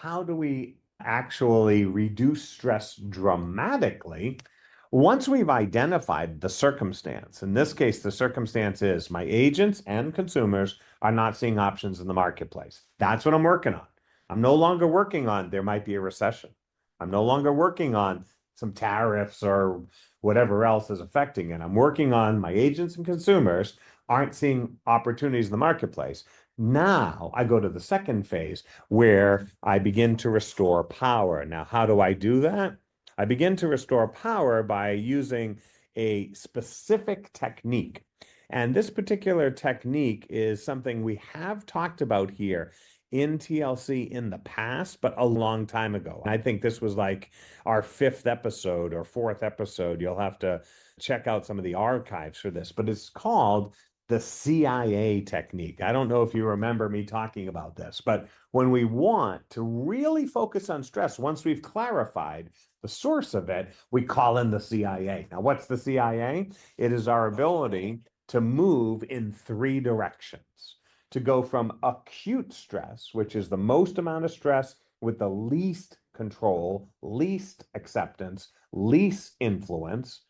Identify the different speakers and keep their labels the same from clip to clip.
Speaker 1: how do we actually reduce stress dramatically once we've identified the circumstance? In this case, the circumstance is my agents and consumers are not seeing options in the marketplace. That's what I'm working on. I'm no longer working on there might be a recession. I'm no longer working on some tariffs or whatever else is affecting it. I'm working on my agents and consumers aren't seeing opportunities in the marketplace. Now I go to the second phase where I begin to restore power. Now, how do I do that? I begin to restore power by using a specific technique. And this particular technique is something we have talked about here in TLC in the past, but a long time ago. I think this was like our fifth episode or fourth episode. You'll have to check out some of the archives for this, but it's called the C.I.A. technique. I don't know if you remember me talking about this, but when we want to really focus on stress, once we've clarified the source of it, we call in the C.I.A. Now, what's the C.I.A.? It is our ability to move in three directions, to go from acute stress, which is the most amount of stress with the least control, least acceptance, least influence,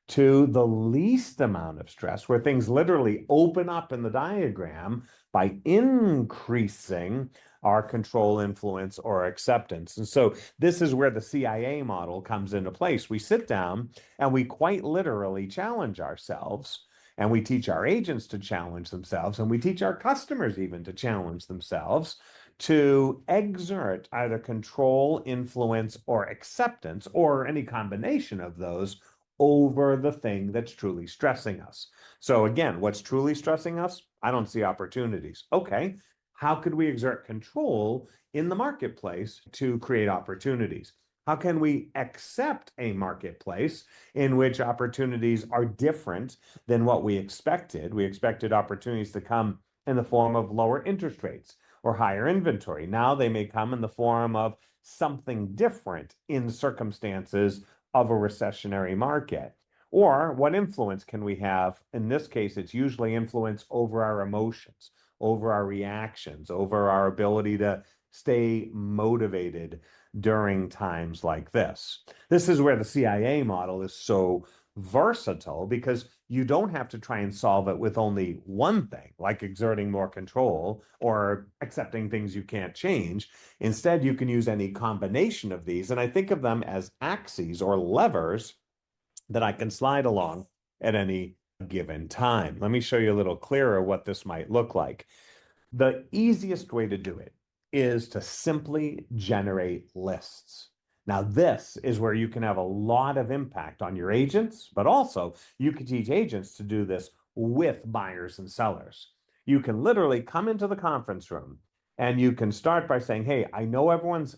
Speaker 1: to the least amount of stress, where things literally open up in the diagram by increasing our control, influence, or acceptance. And so this is where the C.I.A. model comes into place. We sit down and we quite literally challenge ourselves, and we teach our agents to challenge themselves, and we teach our customers even to challenge themselves to exert either control, influence, or acceptance, or any combination of those over the thing that's truly stressing us. So again, what's truly stressing us? I don't see opportunities. Okay, how could we exert control in the marketplace to create opportunities? How can we accept a marketplace in which opportunities are different than what we expected? We expected opportunities to come in the form of lower interest rates or higher inventory. Now they may come in the form of something different in circumstances of a recessionary market. Or what influence can we have? In this case, it's usually influence over our emotions, over our reactions, over our ability to stay motivated during times like this. This is where the C.I.A. model is so versatile, because you don't have to try and solve it with only one thing, like exerting more control or accepting things you can't change. Instead, you can use any combination of these. And I think of them as axes or levers that I can slide along at any given time. Let me show you a little clearer what this might look like. The easiest way to do it is to simply generate lists. Now, this is where you can have a lot of impact on your agents, but also you can teach agents to do this with buyers and sellers. You can literally come into the conference room and you can start by saying, hey, I know everyone's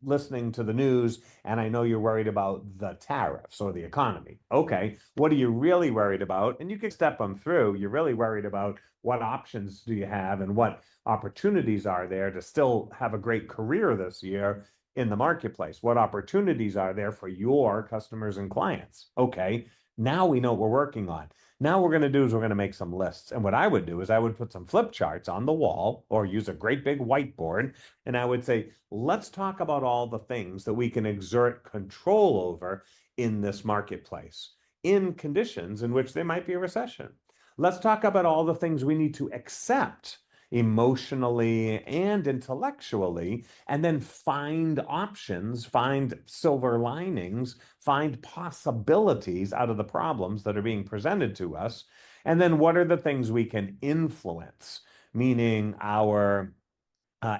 Speaker 1: listening to the news, and I know you're worried about the tariffs or the economy. Okay, what are you really worried about? And you can step them through. You're really worried about what options do you have and what opportunities are there to still have a great career this year in the marketplace? What opportunities are there for your customers and clients? Okay, now we know what we're working on. Now what we're going to do is we're going to make some lists. And what I would do is I would put some flip charts on the wall or use a great big whiteboard. And I would say, let's talk about all the things that we can exert control over in this marketplace in conditions in which there might be a recession. Let's talk about all the things we need to accept emotionally and intellectually, and then find options, find silver linings, find possibilities out of the problems that are being presented to us. And then what are the things we can influence, meaning our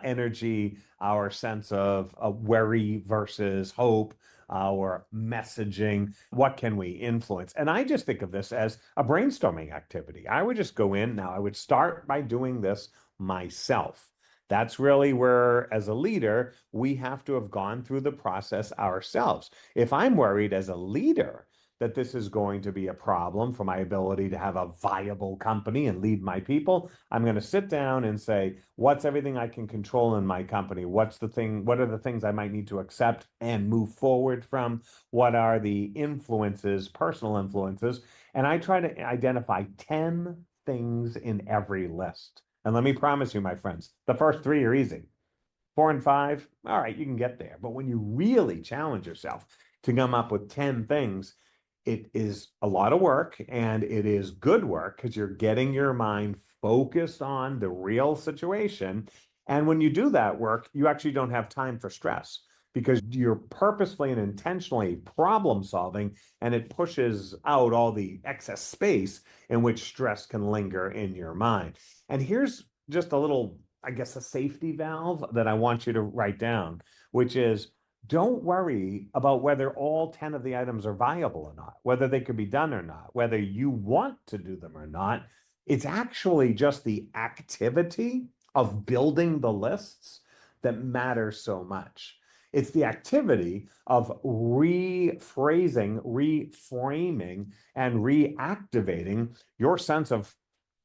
Speaker 1: energy, our sense of worry versus hope, our messaging. What can we influence? And I just think of this as a brainstorming activity. I would just go in. Now, I would start by doing this myself. That's really where, as a leader, we have to have gone through the process ourselves. If I'm worried as a leader that this is going to be a problem for my ability to have a viable company and lead my people, I'm going to sit down and say, what's everything I can control in my company? What are the things I might need to accept and move forward from? What are the influences, personal influences? And I try to identify 10 things in every list. And let me promise you, my friends, the first three are easy. 4 and 5, all right, you can get there. But when you really challenge yourself to come up with 10 things, it is a lot of work, and it is good work because you're getting your mind focused on the real situation. And when you do that work, you actually don't have time for stress because you're purposefully and intentionally problem solving, and it pushes out all the excess space in which stress can linger in your mind. And here's just a little, I guess, a safety valve that I want you to write down, which is, don't worry about whether all 10 of the items are viable or not, whether they could be done or not, whether you want to do them or not. It's actually just the activity of building the lists that matters so much. It's the activity of rephrasing, reframing, and reactivating your sense of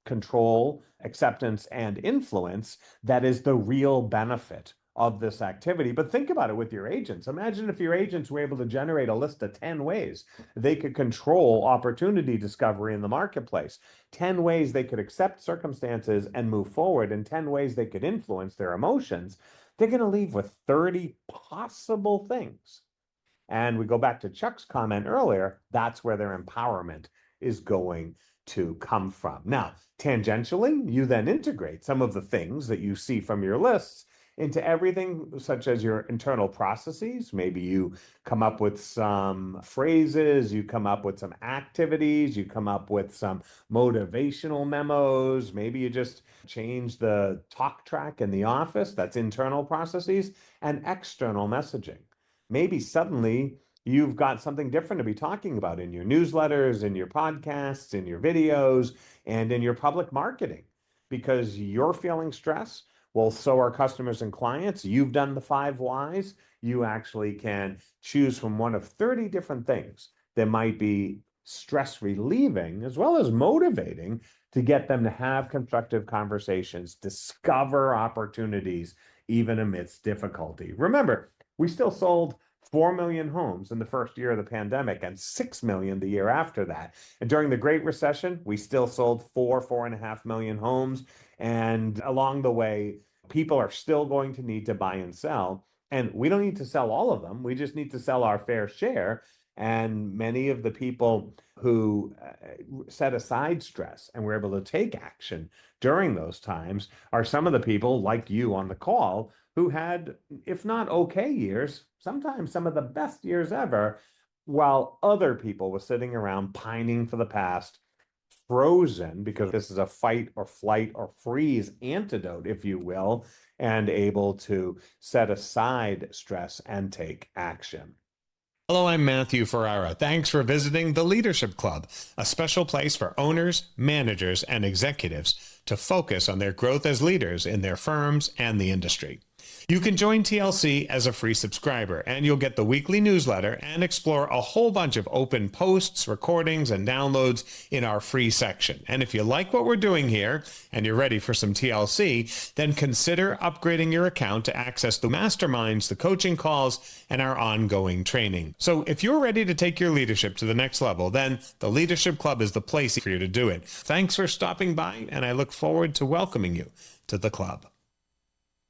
Speaker 1: control, acceptance, and influence that is the real benefit of this activity. But think about it with your agents. Imagine if your agents were able to generate a list of 10 ways they could control opportunity discovery in the marketplace, 10 ways they could accept circumstances and move forward, and 10 ways they could influence their emotions. They're going to leave with 30 possible things. And we go back to Chuck's comment earlier, that's where their empowerment is going to come from. Now, tangentially, you then integrate some of the things that you see from your lists into everything, such as your internal processes. Maybe you come up with some phrases, you come up with some activities, you come up with some motivational memos. Maybe you just change the talk track in the office. That's internal processes. And external messaging. Maybe suddenly you've got something different to be talking about in your newsletters, in your podcasts, in your videos, and in your public marketing because you're feeling stress. Well, so are customers and clients. You've done the 5 whys. You actually can choose from one of 30 different things that might be stress relieving as well as motivating to get them to have constructive conversations, discover opportunities, even amidst difficulty. Remember, we still sold 4 million homes in the first year of the pandemic and 6 million the year after that. And during the Great Recession, we still sold 4.5 million homes. And along the way, people are still going to need to buy and sell. And we don't need to sell all of them. We just need to sell our fair share. And many of the people who set aside stress and were able to take action during those times are some of the people like you on the call who had, if not okay years, sometimes some of the best years ever, while other people were sitting around pining for the past, frozen because this is a fight or flight or freeze antidote, if you will, and able to set aside stress and take action.
Speaker 2: Hello, I'm Matthew Ferrara. Thanks for visiting the Leadership Club, a special place for owners, managers, and executives to focus on their growth as leaders in their firms and the industry. You can join TLC as a free subscriber, and you'll get the weekly newsletter and explore a whole bunch of open posts, recordings, and downloads in our free section. And if you like what we're doing here and you're ready for some TLC, then consider upgrading your account to access the masterminds, the coaching calls, and our ongoing training. So if you're ready to take your leadership to the next level, then the Leadership Club is the place for you to do it. Thanks for stopping by, and I look forward to welcoming you to the club.